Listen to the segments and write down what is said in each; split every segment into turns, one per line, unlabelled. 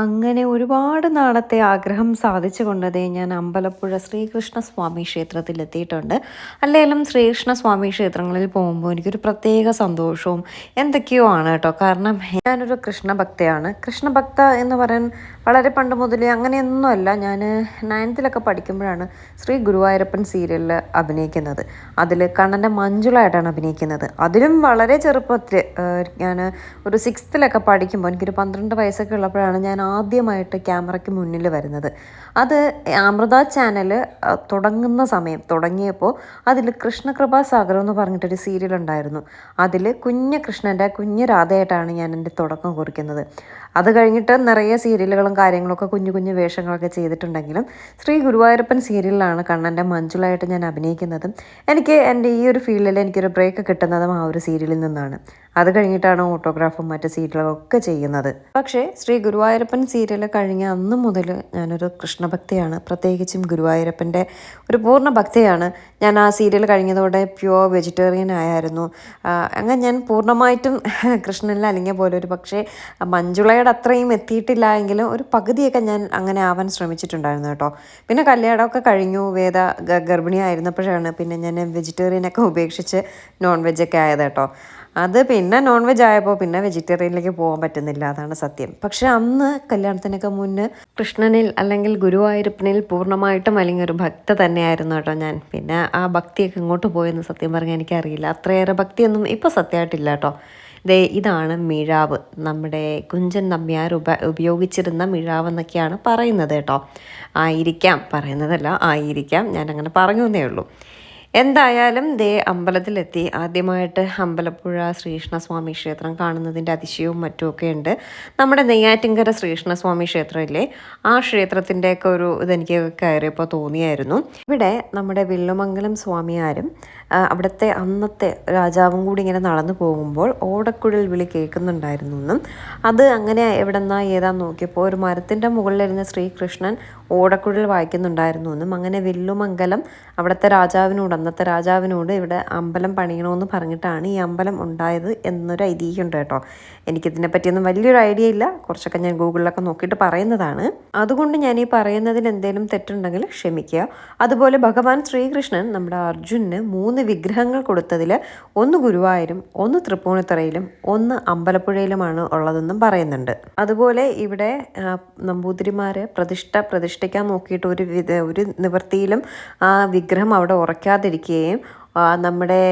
അങ്ങനെ ഒരുപാട് നാളത്തെ ആഗ്രഹം സാധിച്ചുകൊണ്ട് ദേ ഞാൻ അമ്പലപ്പുഴ ശ്രീകൃഷ്ണസ്വാമി ക്ഷേത്രത്തിലെത്തിയിട്ടുണ്ട്. അല്ലെങ്കിലും ശ്രീകൃഷ്ണസ്വാമി ക്ഷേത്രങ്ങളിൽ പോകുമ്പോൾ എനിക്കൊരു പ്രത്യേക സന്തോഷവും എന്തൊക്കെയോ ആണ് കേട്ടോ. കാരണം ഞാനൊരു കൃഷ്ണഭക്തയാണ്. കൃഷ്ണഭക്ത എന്ന് പറയാൻ വളരെ പണ്ട് മുതലേ അങ്ങനെയൊന്നുമല്ല. ഞാൻ നയൻത്തിലൊക്കെ പഠിക്കുമ്പോഴാണ് ശ്രീ ഗുരുവായൂരപ്പൻ സീരിയലിൽ അഭിനയിക്കുന്നത്. അതിൽ കണ്ണൻ്റെ മഞ്ജുളായിട്ടാണ് അഭിനയിക്കുന്നത്. അതിലും വളരെ ചെറുപ്പത്തിൽ ഞാൻ ഒരു സിക്സ്ത്തിലൊക്കെ പഠിക്കുമ്പോൾ എനിക്കൊരു 12 വയസ്സൊക്കെ ഉള്ളപ്പോഴാണ് ഞാൻ ആദ്യമായിട്ട് ക്യാമറയ്ക്ക് മുന്നിൽ വരുന്നത്. അത് അമൃത ചാനൽ തുടങ്ങുന്ന സമയം തുടങ്ങിയപ്പോൾ അതിൽ കൃഷ്ണകൃപാസാഗരം എന്ന് പറഞ്ഞിട്ടൊരു സീരിയൽ ഉണ്ടായിരുന്നു. അതിൽ കുഞ്ഞ് കൃഷ്ണൻ്റെ കുഞ്ഞ് രാധയായിട്ടാണ് ഞാൻ എൻ്റെ തുടക്കം കുറിക്കുന്നത്. അത് കഴിഞ്ഞിട്ട് നിറയെ സീരിയലുകളും കാര്യങ്ങളൊക്കെ കുഞ്ഞു കുഞ്ഞു വേഷങ്ങളൊക്കെ ചെയ്തിട്ടുണ്ടെങ്കിലും ശ്രീ ഗുരുവായൂരപ്പൻ സീരിയലിലാണ് കണ്ണൻ്റെ മഞ്ജുളായിട്ട് ഞാൻ അഭിനയിക്കുന്നതും എനിക്ക് എൻ്റെ ഈ ഒരു ഫീൽഡിൽ എനിക്കൊരു ബ്രേക്ക് കിട്ടുന്നതും ആ ഒരു സീരിയലിൽ നിന്നാണ്. അത് കഴിഞ്ഞിട്ടാണ് ഓട്ടോഗ്രാഫും മറ്റ് സീരിയലുകളും ഒക്കെ ചെയ്യുന്നത്. പക്ഷേ ശ്രീ ഗുരുവായൂരപ്പൻ സീരിയൽ കഴിഞ്ഞ അന്ന് മുതൽ ഞാനൊരു കൃഷ്ണഭക്തിയാണ്. പ്രത്യേകിച്ചും ഗുരുവായൂരപ്പൻ്റെ ഒരു പൂർണ്ണ ഭക്തിയാണ്. ഞാൻ ആ സീരിയൽ കഴിഞ്ഞതോടെ പ്യുവർ വെജിറ്റേറിയൻ ആയിരുന്നു. അങ്ങനെ ഞാൻ പൂർണ്ണമായിട്ടും കൃഷ്ണനിൽ അലിഞ്ഞ പോലെ ഒരു പക്ഷേ മഞ്ജുളയുടെ അത്രയും എത്തിയിട്ടില്ല എങ്കിലും ഒരു പകുതിയൊക്കെ ഞാൻ അങ്ങനെ ആവാൻ ശ്രമിച്ചിട്ടുണ്ടായിരുന്നു കേട്ടോ. പിന്നെ കല്യാണമൊക്കെ കഴിഞ്ഞു, വേദ ഗർഭിണിയായിരുന്നപ്പോഴാണ് പിന്നെ ഞാൻ വെജിറ്റേറിയനൊക്കെ ഉപേക്ഷിച്ച് നോൺ വെജൊക്കെ ആയത് കേട്ടോ. അത് പിന്നെ നോൺ വെജ് ആയപ്പോൾ പിന്നെ വെജിറ്റേറിയനിലേക്ക് പോകാൻ പറ്റുന്നില്ല, അതാണ് സത്യം. പക്ഷെ അന്ന് കല്യാണത്തിനൊക്കെ മുന്നേ കൃഷ്ണനിൽ അല്ലെങ്കിൽ ഗുരുവായൂരപ്പനിൽ പൂർണ്ണമായിട്ടും അല്ലെങ്കിൽ ഒരു ഭക്ത തന്നെയായിരുന്നു കേട്ടോ ഞാൻ. പിന്നെ ആ ഭക്തിയൊക്കെ ഇങ്ങോട്ട് പോയെന്ന് സത്യം പറഞ്ഞാൽ എനിക്കറിയില്ല. അത്രയേറെ ഭക്തിയൊന്നും ഇപ്പോൾ സത്യമായിട്ടില്ല കേട്ടോ. ഇതാണ് മിഴാവ്. നമ്മുടെ കുഞ്ചൻ നമ്പ്യാർ ഉപയോഗിച്ചിരുന്ന മിഴാവ് എന്നൊക്കെയാണ് പറയുന്നത് കേട്ടോ. ആയിരിക്കാം, പറയുന്നതല്ല, ആയിരിക്കാം, ഞാനങ്ങനെ പറഞ്ഞു എന്നേ ഉള്ളൂ. എന്തായാലും അമ്പലത്തിലെത്തി. ആദ്യമായിട്ട് അമ്പലപ്പുഴ ശ്രീകൃഷ്ണസ്വാമി ക്ഷേത്രം കാണുന്നതിൻ്റെ അതിശയവും മറ്റുമൊക്കെ ഉണ്ട്. നമ്മുടെ നെയ്യാറ്റിൻകര ശ്രീകൃഷ്ണസ്വാമി ക്ഷേത്രമില്ലേ, ആ ക്ഷേത്രത്തിൻ്റെയൊക്കെ ഒരു ഇതെനിക്ക് കയറിയപ്പോൾ തോന്നിയായിരുന്നു. ഇവിടെ നമ്മുടെ വില്ലുമംഗലം സ്വാമിയാരും അവിടുത്തെ അന്നത്തെ രാജാവും കൂടി ഇങ്ങനെ നടന്നു പോകുമ്പോൾ ഓടക്കുഴൽ വിളി കേൾക്കുന്നുണ്ടായിരുന്നു എന്നും അത് അങ്ങനെ എവിടെ നിന്നാ ഏതാന്ന് നോക്കിയപ്പോൾ ഒരു മരത്തിൻ്റെ മുകളിലിരുന്ന ശ്രീകൃഷ്ണൻ ഓടക്കുഴൽ വായിക്കുന്നുണ്ടായിരുന്നു എന്നും അങ്ങനെ വില്ലുമംഗലം അവിടുത്തെ രാജാവിനോട്, അന്നത്തെ രാജാവിനോട് ഇവിടെ അമ്പലം പണിയണമെന്ന് പറഞ്ഞിട്ടാണ് ഈ അമ്പലം ഉണ്ടായത് എന്നൊരു ഐതിഹ്യമുണ്ട് കേട്ടോ. എനിക്കിതിനെ പറ്റിയൊന്നും വലിയൊരു ഐഡിയ ഇല്ല, കുറച്ചൊക്കെ ഞാൻ ഗൂഗിളിലൊക്കെ നോക്കിയിട്ട് പറയുന്നതാണ്. അതുകൊണ്ട് ഞാൻ ഈ പറയുന്നതിൽ എന്തെങ്കിലും തെറ്റുണ്ടെങ്കിൽ ക്ഷമിക്കുക. അതുപോലെ ഭഗവാൻ ശ്രീകൃഷ്ണൻ നമ്മുടെ അർജുനന് 3 വിഗ്രഹങ്ങൾ കൊടുത്തതിൽ ഒന്ന് ഗുരുവായൂരും, ഒന്ന് തൃപ്പൂണിത്തറയിലും, ഒന്ന് അമ്പലപ്പുഴയിലുമാണ് ഉള്ളതെന്നും പറയുന്നുണ്ട്. അതുപോലെ ഇവിടെ നമ്പൂതിരിമാർ പ്രതിഷ്ഠിക്കാൻ നോക്കിയിട്ട് ഒരു നിവൃത്തിയിലും ആ വിഗ്രഹം അവിടെ ഉറയ്ക്കാതിരിക്കുകയും നമ്മുടെ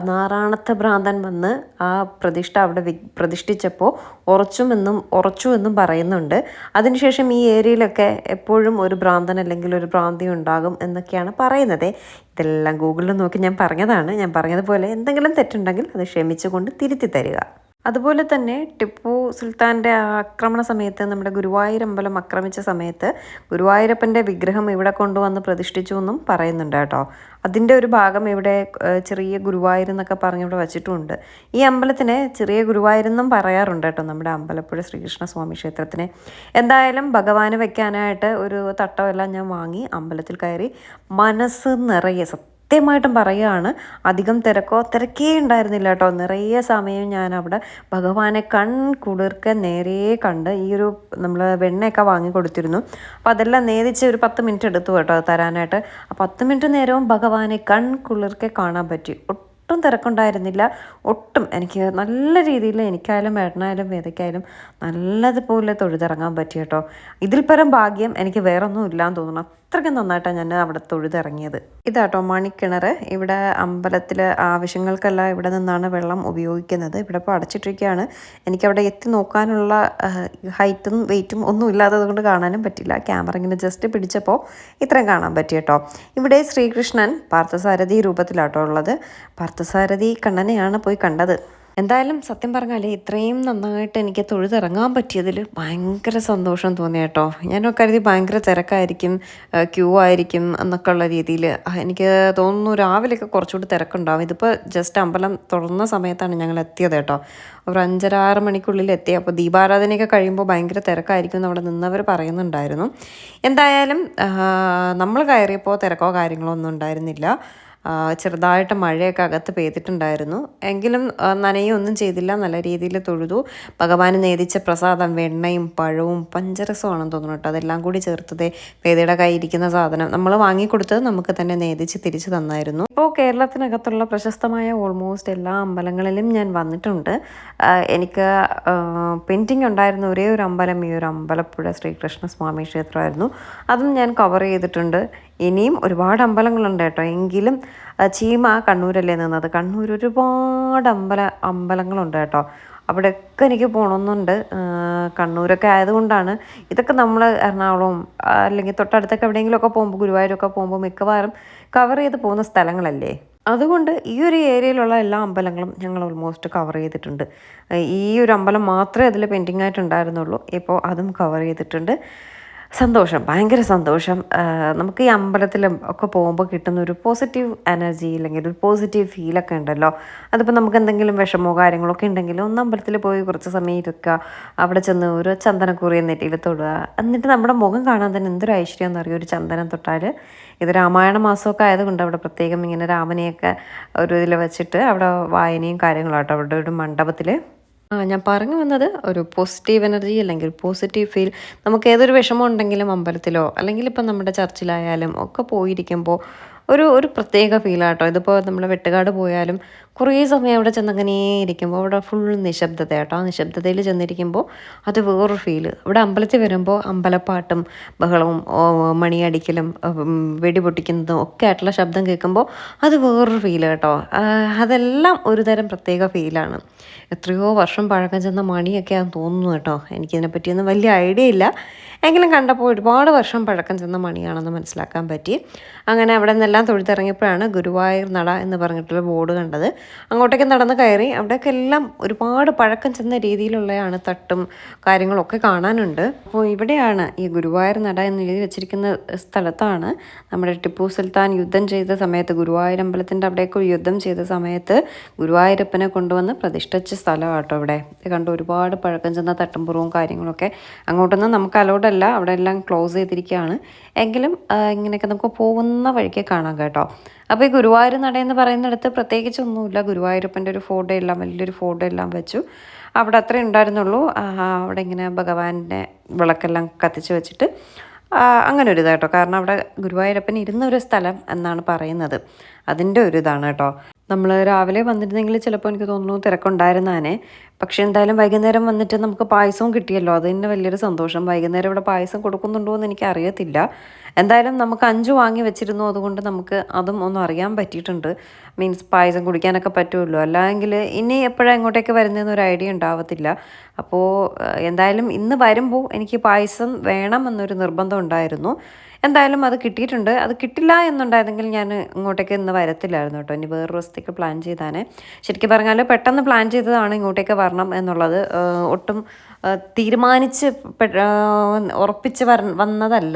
നാറാണത്തെ ഭ്രാന്തൻ വന്ന് ആ പ്രതിഷ്ഠ അവിടെ പ്രതിഷ്ഠിച്ചപ്പോൾ ഉറച്ചു എന്നും പറയുന്നുണ്ട്. അതിനുശേഷം ഈ ഏരിയയിലൊക്കെ എപ്പോഴും ഒരു ഭ്രാന്തൻ അല്ലെങ്കിൽ ഒരു ഭ്രാന്തി ഉണ്ടാകും എന്നൊക്കെയാണ് പറയുന്നത്. ഇതെല്ലാം ഗൂഗിളിൽ നോക്കി ഞാൻ പറഞ്ഞതാണ്. ഞാൻ പറഞ്ഞതുപോലെ എന്തെങ്കിലും തെറ്റുണ്ടെങ്കിൽ അത് ക്ഷമിച്ചുകൊണ്ട് തിരുത്തി തരിക. അതുപോലെ തന്നെ ടിപ്പു സുൽത്താൻ്റെ ആക്രമണ സമയത്ത് നമ്മുടെ ഗുരുവായൂരമ്പലം ആക്രമിച്ച സമയത്ത് ഗുരുവായൂരപ്പൻ്റെ വിഗ്രഹം ഇവിടെ കൊണ്ടുവന്ന് പ്രതിഷ്ഠിച്ചു എന്നും പറയുന്നുണ്ട് കേട്ടോ. അതിൻ്റെ ഒരു ഭാഗം ഇവിടെ ചെറിയ ഗുരുവായൂർ എന്നൊക്കെ പറഞ്ഞ് ഇവിടെ വച്ചിട്ടുമുണ്ട്. ഈ അമ്പലത്തിനെ ചെറിയ ഗുരുവായൂരെന്നും പറയാറുണ്ട് കേട്ടോ, നമ്മുടെ അമ്പലപ്പുഴ ശ്രീകൃഷ്ണസ്വാമി ക്ഷേത്രത്തിനെ. എന്തായാലും ഭഗവാന് വെക്കാനായിട്ട് ഒരു തട്ടമെല്ലാം ഞാൻ വാങ്ങി അമ്പലത്തിൽ കയറി. മനസ്സ് നിറയെ സത്യമായിട്ടും പറയുകയാണ്, അധികം തിരക്കേ ഉണ്ടായിരുന്നില്ല കേട്ടോ. നിറയെ സമയം ഞാൻ അവിടെ ഭഗവാനെ കുളിർക്കെ നേരെ കണ്ട് ഈ ഒരു നമ്മൾ വെണ്ണയൊക്കെ വാങ്ങി കൊടുത്തിരുന്നു. അപ്പോൾ അതെല്ലാം നേദിച്ച് ഒരു 10 മിനിറ്റ് എടുത്തു കേട്ടോ തരാനായിട്ട്. ആ 10 മിനിറ്റ് നേരവും ഭഗവാനെ കുളിർക്കെ കാണാൻ പറ്റി. ഒട്ടും തിരക്കുണ്ടായിരുന്നില്ല. ഒട്ടും എനിക്ക് നല്ല രീതിയിൽ എനിക്കായാലും ഏട്ടനായാലും വേദയ്ക്കായാലും നല്ലതുപോലെ തൊഴുതിറങ്ങാൻ പറ്റി കേട്ടോ. ഇതിൽ പരം ഭാഗ്യം എനിക്ക് വേറൊന്നും ഇല്ലാന്ന് തോന്നുന്നു. അത്രയ്ക്ക് നന്നായിട്ടാണ് ഞാൻ അവിടെ തൊഴുതിറങ്ങിയത്. ഇതാട്ടോ മണിക്കിണർ. ഇവിടെ അമ്പലത്തിൽ ആവശ്യങ്ങൾക്കെല്ലാം ഇവിടെ നിന്നാണ് വെള്ളം ഉപയോഗിക്കുന്നത്. ഇവിടെ ഇപ്പോൾ അടച്ചിട്ടിരിക്കുകയാണ്. എനിക്കവിടെ എത്തി നോക്കാനുള്ള ഹൈറ്റും വെയിറ്റും ഒന്നും ഇല്ലാത്തത് കൊണ്ട് കാണാനും പറ്റില്ല. ക്യാമറ ഇങ്ങനെ ജസ്റ്റ് പിടിച്ചപ്പോൾ ഇത്രയും കാണാൻ പറ്റി കേട്ടോ. ഇവിടെ ശ്രീകൃഷ്ണൻ പാർത്ഥസാരഥി രൂപത്തിലാട്ടോ ഉള്ളത്. പാർത്ഥസാരഥി കണ്ണനെയാണ് പോയി കണ്ടത്. എന്തായാലും സത്യം പറഞ്ഞാൽ ഇത്രയും നന്നായിട്ട് എനിക്ക് തൊഴുതിറങ്ങാൻ പറ്റിയതിൽ ഭയങ്കര സന്തോഷം തോന്നി കേട്ടോ. ഞാൻ കരുതി ഭയങ്കര തിരക്കായിരിക്കും, ക്യൂ ആയിരിക്കും എന്നൊക്കെ ഉള്ള രീതിയിൽ. എനിക്ക് തോന്നുന്നു രാവിലെയൊക്കെ കുറച്ചുകൂടി തിരക്കുണ്ടാവും. ഇതിപ്പോൾ ജസ്റ്റ് അമ്പലം തുറന്ന സമയത്താണ് ഞങ്ങൾ എത്തിയത് കേട്ടോ. ഒരു 5:30-6 മണിക്കുള്ളിൽ എത്തി. അപ്പോൾ ദീപാരാധനയൊക്കെ കഴിയുമ്പോൾ ഭയങ്കര തിരക്കായിരിക്കും എന്ന് അവിടെ നിന്നവർ പറയുന്നുണ്ടായിരുന്നു. എന്തായാലും നമ്മൾ കയറിയപ്പോൾ തിരക്കോ കാര്യങ്ങളോ ഒന്നും ഉണ്ടായിരുന്നില്ല. ചെറുതായിട്ട് മഴയൊക്കെ അകത്ത് പെയ്തിട്ടുണ്ടായിരുന്നു. എങ്കിലും നനയൊന്നും ചെയ്തില്ല, നല്ല രീതിയിൽ തൊഴുതു. ഭഗവാന് നേദിച്ച പ്രസാദം വെണ്ണയും പഴവും പഞ്ചരസമാണെന്ന് തോന്നുന്നു കേട്ടോ, അതെല്ലാം കൂടി ചേർത്തത് വേദയുടെ കയ്യിൽ ഇരിക്കുന്ന സാധനം നമ്മൾ വാങ്ങിക്കൊടുത്തത് നമുക്ക് തന്നെ നേദിച്ച് തിരിച്ചു തന്നായിരുന്നു. ഇപ്പോൾ കേരളത്തിനകത്തുള്ള പ്രശസ്തമായ ഓൾമോസ്റ്റ് എല്ലാ അമ്പലങ്ങളിലും ഞാൻ വന്നിട്ടുണ്ട്. എനിക്ക് പെയിൻറ്റിങ് ഉണ്ടായിരുന്ന ഒരേ ഒരു അമ്പലം ഈ ഒരു അമ്പലപ്പുഴ ശ്രീകൃഷ്ണ സ്വാമി ക്ഷേത്രമായിരുന്നു. അതും ഞാൻ കവർ ചെയ്തിട്ടുണ്ട്. ഇനിയും ഒരുപാട് അമ്പലങ്ങളുണ്ട് കേട്ടോ. എങ്കിലും ചീമ കണ്ണൂരല്ലേ നിന്നത്, കണ്ണൂർ ഒരുപാട് അമ്പലങ്ങളുണ്ട് കേട്ടോ. അവിടെയൊക്കെ എനിക്ക് പോകണമെന്നുണ്ട്. കണ്ണൂരൊക്കെ ആയതുകൊണ്ടാണ് ഇതൊക്കെ നമ്മൾ എറണാകുളം അല്ലെങ്കിൽ തൊട്ടടുത്തൊക്കെ എവിടെയെങ്കിലുമൊക്കെ പോകുമ്പോൾ, ഗുരുവായൂരൊക്കെ പോകുമ്പോൾ മിക്കവാറും കവർ ചെയ്ത് പോകുന്ന സ്ഥലങ്ങളല്ലേ. അതുകൊണ്ട് ഈ ഒരു ഏരിയയിലുള്ള എല്ലാ അമ്പലങ്ങളും ഞങ്ങൾ ഓൾമോസ്റ്റ് കവർ ചെയ്തിട്ടുണ്ട്. ഈ ഒരു അമ്പലം മാത്രമേ അതിൽ പെൻഡിങ് ആയിട്ടുണ്ടായിരുന്നുള്ളൂ. ഇപ്പോൾ അതും കവർ ചെയ്തിട്ടുണ്ട്. സന്തോഷം, ഭയങ്കര സന്തോഷം. നമുക്ക് ഈ അമ്പലത്തിലും ഒക്കെ പോകുമ്പോൾ കിട്ടുന്ന ഒരു പോസിറ്റീവ് എനർജി അല്ലെങ്കിൽ ഒരു പോസിറ്റീവ് ഫീലൊക്കെ ഉണ്ടല്ലോ. അതിപ്പോൾ നമുക്ക് എന്തെങ്കിലും വിഷമോ കാര്യങ്ങളൊക്കെ ഉണ്ടെങ്കിൽ ഒന്ന് അമ്പലത്തിൽ പോയി കുറച്ച് സമയം ഇരിക്കുക, അവിടെ ചെന്ന് ഒരു ചന്ദനക്കുറിയ നെറ്റിയിൽ തൊടുക, എന്നിട്ട് നമ്മുടെ മുഖം കാണാൻ തന്നെ എന്തൊരു ഐശ്വര്യം എന്നറിയും ഒരു ചന്ദനം തൊട്ടാൽ. ഇത് രാമായണ മാസമൊക്കെ ആയതുകൊണ്ട് അവിടെ പ്രത്യേകം ഇങ്ങനെ രാമനെയൊക്കെ ഒരു ഇതിൽ വെച്ചിട്ട് അവിടെ വായനയും കാര്യങ്ങളാട്ടോ അവിടെ ഒരു മണ്ഡപത്തിൽ. ഞാൻ പറഞ്ഞു വന്നത് ഒരു പോസിറ്റീവ് എനർജി അല്ലെങ്കിൽ പോസിറ്റീവ് ഫീൽ. നമുക്ക് ഏതൊരു വിഷമം ഉണ്ടെങ്കിലും അമ്പലത്തിലോ അല്ലെങ്കിൽ ഇപ്പം നമ്മുടെ ചർച്ചിലായാലും ഒക്കെ പോയിരിക്കുമ്പോൾ ഒരു പ്രത്യേക ഫീലാട്ടോ. ഇതിപ്പോൾ നമ്മൾ വെട്ടുകാട് പോയാലും കുറേ സമയം അവിടെ ചെന്നങ്ങനെ ഇരിക്കുമ്പോൾ അവിടെ ഫുൾ നിശബ്ദത കേട്ടോ. ആ നിശബ്ദതയിൽ ചെന്നിരിക്കുമ്പോൾ അത് വേറൊരു ഫീല്. ഇവിടെ അമ്പലത്തിൽ വരുമ്പോൾ അമ്പലപ്പാട്ടും ബഹളവും മണിയടിക്കലും വെടി പൊട്ടിക്കുന്നതും ഒക്കെ ആയിട്ടുള്ള ശബ്ദം കേൾക്കുമ്പോൾ അത് വേറൊരു ഫീല് കേട്ടോ. അതെല്ലാം ഒരു തരം പ്രത്യേക ഫീലാണ്. എത്രയോ വർഷം പഴക്കം ചെന്ന മണിയൊക്കെയാണെന്ന് തോന്നുന്നു കേട്ടോ. എനിക്കിതിനെപ്പറ്റിയൊന്നും വലിയ ഐഡിയ ഇല്ല, എങ്കിലും കണ്ടപ്പോൾ ഒരുപാട് വർഷം പഴക്കം ചെന്ന മണിയാണെന്ന് മനസ്സിലാക്കാൻ പറ്റി. അങ്ങനെ അവിടെ നിന്നെല്ലാം തൊഴുത്തിറങ്ങിയപ്പോഴാണ് ഗുരുവായൂർ നട എന്ന് പറഞ്ഞിട്ടുള്ള ബോർഡ് കണ്ടത്. അങ്ങോട്ടേക്ക് നടന്ന് കയറി അവിടെയൊക്കെ എല്ലാം ഒരുപാട് പഴക്കം ചെന്ന രീതിയിലുള്ളതാണ്, തട്ടും കാര്യങ്ങളൊക്കെ കാണാനുണ്ട്. അപ്പോൾ ഇവിടെയാണ് ഈ ഗുരുവായൂർ നട എന്ന് എഴുതി വെച്ചിരിക്കുന്ന സ്ഥലത്താണ് നമ്മുടെ ടിപ്പു സുൽത്താൻ യുദ്ധം ചെയ്ത സമയത്ത്, ഗുരുവായൂർ അമ്പലത്തിൻ്റെ അവിടേക്ക് യുദ്ധം ചെയ്ത സമയത്ത് ഗുരുവായൂരപ്പനെ കൊണ്ടുവന്ന് പ്രതിഷ്ഠിച്ച സ്ഥലമാട്ടോ. ഇവിടെ കണ്ട് ഒരുപാട് പഴക്കം ചെന്ന തട്ടുംപുറവും കാര്യങ്ങളൊക്കെ. അങ്ങോട്ടൊന്നും നമുക്ക് അലോഡല്ല, അവിടെ എല്ലാം ക്ലോസ് ചെയ്തിരിക്കുകയാണ്. എങ്കിലും ഇങ്ങനെയൊക്കെ നമുക്ക് പോകുന്ന വഴിക്ക് കാണാം കേട്ടോ. അപ്പോൾ ഈ ഗുരുവായൂർ നടയെന്ന് പറയുന്നിടത്ത് പ്രത്യേകിച്ചൊന്നുമില്ല. ഗുരുവായൂരപ്പൻ്റെ ഒരു ഫോട്ടോ എല്ലാം, വലിയൊരു ഫോട്ടോ എല്ലാം വെച്ചു. അവിടെ അത്രേ ഉണ്ടായിരുന്നുള്ളൂ. അവിടെ ഇങ്ങനെ ഭഗവാന്റെ വിളക്കെല്ലാം കത്തിച്ച് വെച്ചിട്ട് അങ്ങനെ ഒരു ഇതാട്ടോ. കാരണം അവിടെ ഗുരുവായൂരപ്പൻ ഇരുന്നൊരു സ്ഥലം എന്നാണ് പറയുന്നത്. അതിൻ്റെ ഒരു ഇതാണ് കേട്ടോ. നമ്മൾ രാവിലെ വന്നിരുന്നെങ്കിൽ ചിലപ്പോൾ എനിക്ക് തോന്നുന്നു തിരക്കുണ്ടായിരുന്നേനെ. പക്ഷേ എന്തായാലും വൈകുന്നേരം വന്നിട്ട് നമുക്ക് പായസവും കിട്ടിയല്ലോ, അത് തന്നെ വലിയൊരു സന്തോഷം. വൈകുന്നേരം ഇവിടെ പായസം കൊടുക്കുന്നുണ്ടോ എന്ന് എനിക്ക് അറിയത്തില്ല. എന്തായാലും നമുക്ക് 5 വാങ്ങി വെച്ചിരുന്നു, അതുകൊണ്ട് നമുക്ക് അതും ഒന്നും അറിയാൻ പറ്റിയിട്ടുണ്ട്. മീൻസ് പായസം കുടിക്കാനൊക്കെ പറ്റുമല്ലോ, അല്ലെങ്കിൽ ഇനി എപ്പോഴാണ് ഇങ്ങോട്ടേക്ക് വരുന്നതെന്ന് ഒരു ഐഡിയ ഉണ്ടാവത്തില്ല. അപ്പോൾ എന്തായാലും ഇന്ന് വരുമ്പോൾ എനിക്ക് പായസം വേണം എന്നൊരു നിർബന്ധം ഉണ്ടായിരുന്നു. എന്തായാലും അത് കിട്ടിയിട്ടുണ്ട്. അത് കിട്ടില്ല എന്നുണ്ടായിരുന്നെങ്കിൽ ഞാൻ ഇങ്ങോട്ടേക്ക് ഇന്ന് വരത്തില്ലായിരുന്നു കേട്ടോ. ഇനി വേറൊരു ദിവസത്തേക്ക് പ്ലാൻ ചെയ്താനേ. ശരിക്കും പറഞ്ഞാൽ പെട്ടെന്ന് പ്ലാൻ ചെയ്തതാണ് ഇങ്ങോട്ടേക്ക് വരണം എന്നുള്ളത്. ഒട്ടും തീരുമാനിച്ച് ഉറപ്പിച്ച് വന്നതല്ല.